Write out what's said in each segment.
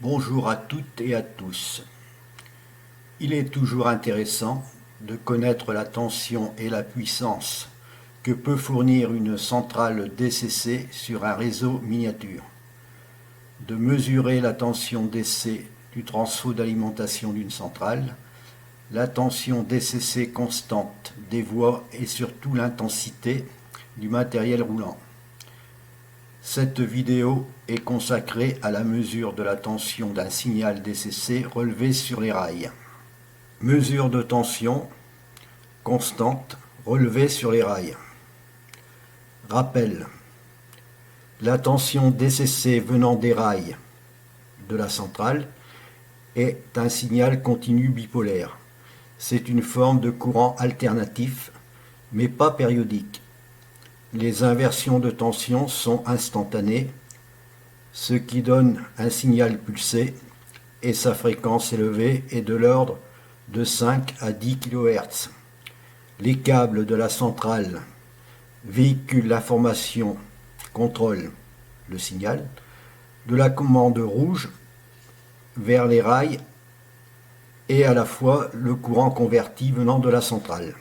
Bonjour à toutes et à tous. Il est toujours intéressant de connaître la tension et la puissance que peut fournir une centrale DCC sur un réseau miniature, de mesurer la tension DC du transfo d'alimentation d'une centrale, la tension DCC constante des voies et surtout l'intensité du matériel roulant. Cette vidéo est consacrée à la mesure de la tension d'un signal DCC relevé sur les rails. Mesure de tension constante relevée sur les rails. Rappel. La tension DCC venant des rails de la centrale est un signal continu bipolaire. C'est une forme de courant alternatif, mais pas périodique. Les inversions de tension sont instantanées, ce qui donne un signal pulsé et sa fréquence élevée est de l'ordre de 5 à 10 kHz. Les câbles de la centrale véhiculent l'information, contrôlent le signal, de la commande rouge vers les rails et à la fois le courant converti venant de la centrale.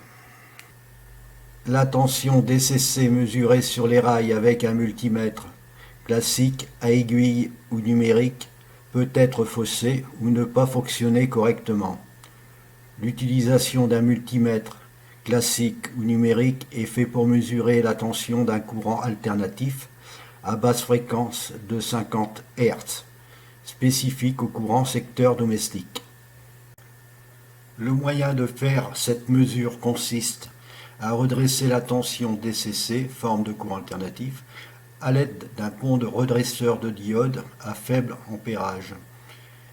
La tension DCC mesurée sur les rails avec un multimètre classique à aiguille ou numérique peut être faussée ou ne pas fonctionner correctement. L'utilisation d'un multimètre classique ou numérique est fait pour mesurer la tension d'un courant alternatif à basse fréquence de 50 Hz, spécifique au courant secteur domestique. Le moyen de faire cette mesure consiste à redresser la tension DCC, forme de courant alternatif, à l'aide d'un pont de redresseur de diode à faible ampérage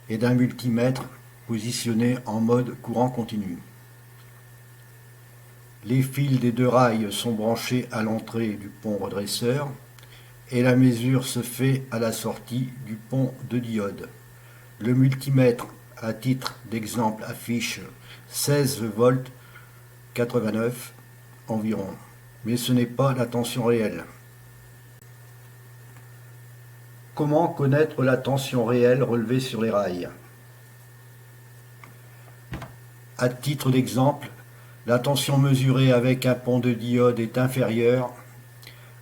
et d'un multimètre positionné en mode courant continu. Les fils des deux rails sont branchés à l'entrée du pont redresseur et la mesure se fait à la sortie du pont de diode. Le multimètre, à titre d'exemple, affiche 16 volts 89 environ, mais ce n'est pas la tension réelle. Comment connaître la tension réelle relevée sur les rails? À titre d'exemple, la tension mesurée avec un pont de diode est inférieure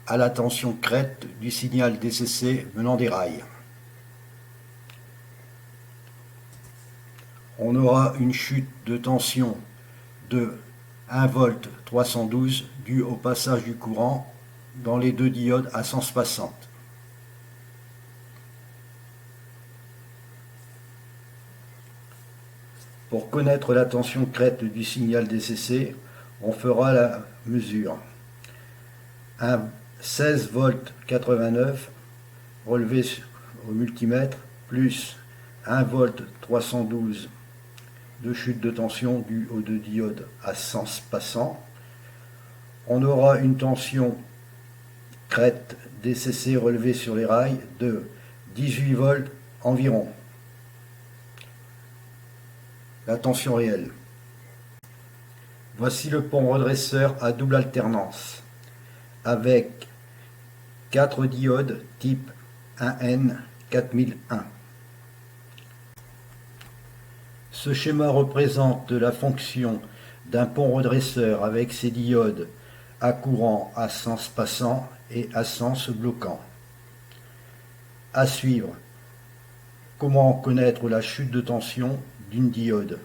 à la tension crête du signal DCC venant des rails. On aura une chute de tension de 1 volt 312 due au passage du courant dans les deux diodes à sens passante. Pour connaître la tension crête du signal DCC, on fera la mesure. Un 16 volts 89 relevé au multimètre plus 1 volt 312 de chute de tension due aux deux diodes à sens passant. On aura une tension crête DCC relevée sur les rails de 18 volts environ. La tension réelle. Voici le pont redresseur à double alternance avec 4 diodes type 1N 4001. Ce schéma représente la fonction d'un pont redresseur avec ses diodes à courant à sens passant et à sens bloquant. À suivre, comment connaître la chute de tension d'une diode.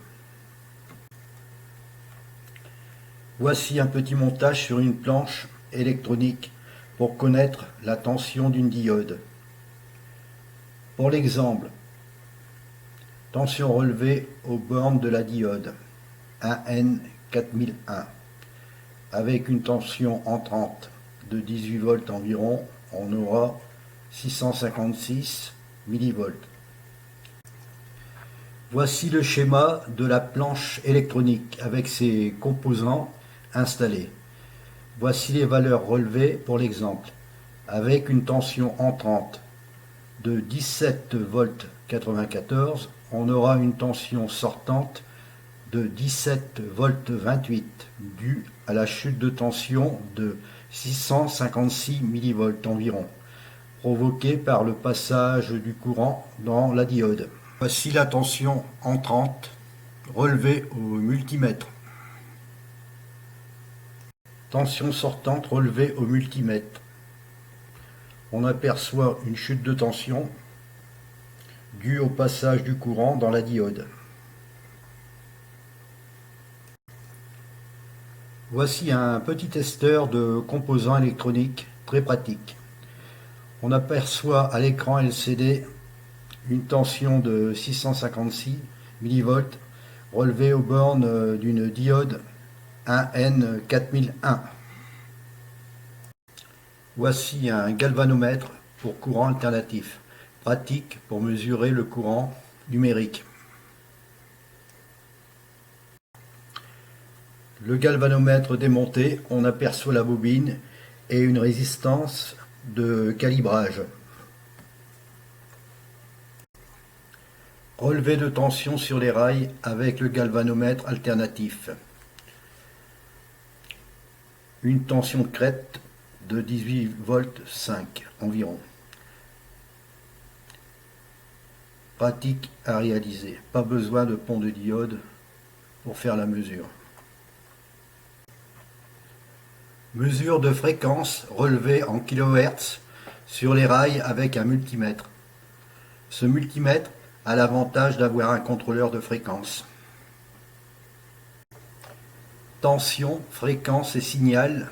Voici un petit montage sur une planche électronique pour connaître la tension d'une diode. Pour l'exemple, tension relevée aux bornes de la diode 1N4001 avec une tension entrante de 18 volts environ, on aura 656 millivolts. Voici le schéma de la planche électronique avec ses composants installés. Voici les valeurs relevées pour l'exemple. Avec une tension entrante de 17 volts 94, on aura une tension sortante de 17 volts 28 due à la chute de tension de 656 millivolts environ, provoquée par le passage du courant dans la diode. Voici la tension entrante relevée au multimètre. Tension sortante relevée au multimètre. On aperçoit une chute de tension due au passage du courant dans la diode. Voici un petit testeur de composants électroniques très pratique. On aperçoit à l'écran LCD une tension de 656 mV relevée aux bornes d'une diode 1N4001. Voici un galvanomètre pour courant alternatif, pratique pour mesurer le courant numérique. Le galvanomètre démonté, on aperçoit la bobine et une résistance de calibrage. Relevé de tension sur les rails avec le galvanomètre alternatif. Une tension de crête de 18 volts 5 environ. Pratique à réaliser. Pas besoin de pont de diode pour faire la mesure. Mesure de fréquence relevée en kHz sur les rails avec un multimètre. Ce multimètre a l'avantage d'avoir un contrôleur de fréquence. Tension, fréquence et signal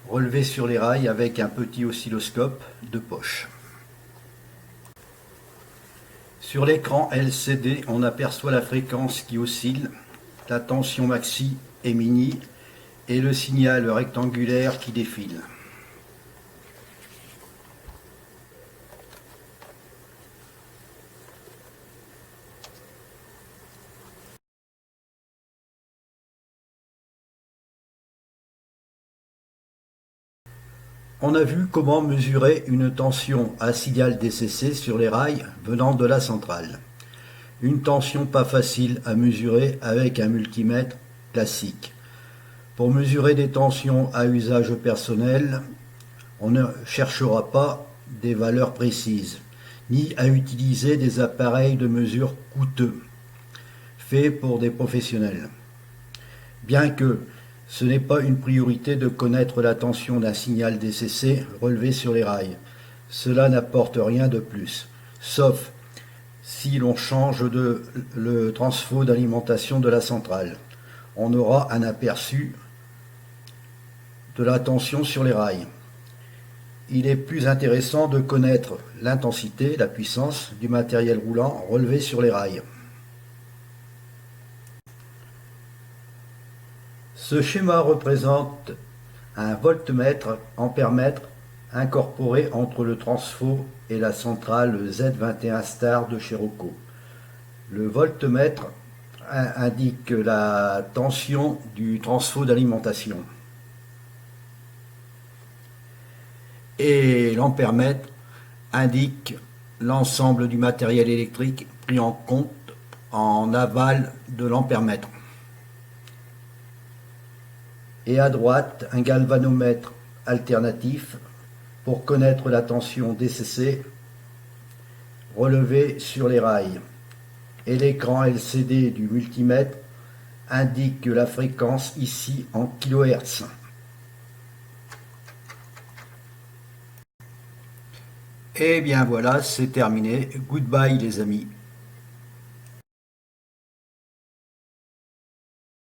relevés sur les rails avec un petit oscilloscope de poche. Sur l'écran LCD, on aperçoit la fréquence qui oscille, la tension maxi et mini et le signal rectangulaire qui défile. On a vu comment mesurer une tension à signal DCC sur les rails venant de la centrale. Une tension pas facile à mesurer avec un multimètre classique. Pour mesurer des tensions à usage personnel, on ne cherchera pas des valeurs précises, ni à utiliser des appareils de mesure coûteux, faits pour des professionnels. Bien que ce n'est pas une priorité de connaître la tension d'un signal DCC relevé sur les rails. Cela n'apporte rien de plus, sauf si l'on change le transfo d'alimentation de la centrale. On aura un aperçu de la tension sur les rails. Il est plus intéressant de connaître l'intensité, la puissance du matériel roulant relevé sur les rails. Ce schéma représente un voltmètre ampèremètre incorporé entre le transfo et la centrale Z21 Star de chez Rocco. Le voltmètre indique la tension du transfo d'alimentation. Et l'ampèremètre indique l'ensemble du matériel électrique pris en compte en aval de l'ampèremètre. Et à droite, un galvanomètre alternatif pour connaître la tension DCC relevée sur les rails. Et l'écran LCD du multimètre indique la fréquence ici en kHz. Et bien voilà, c'est terminé. Goodbye les amis.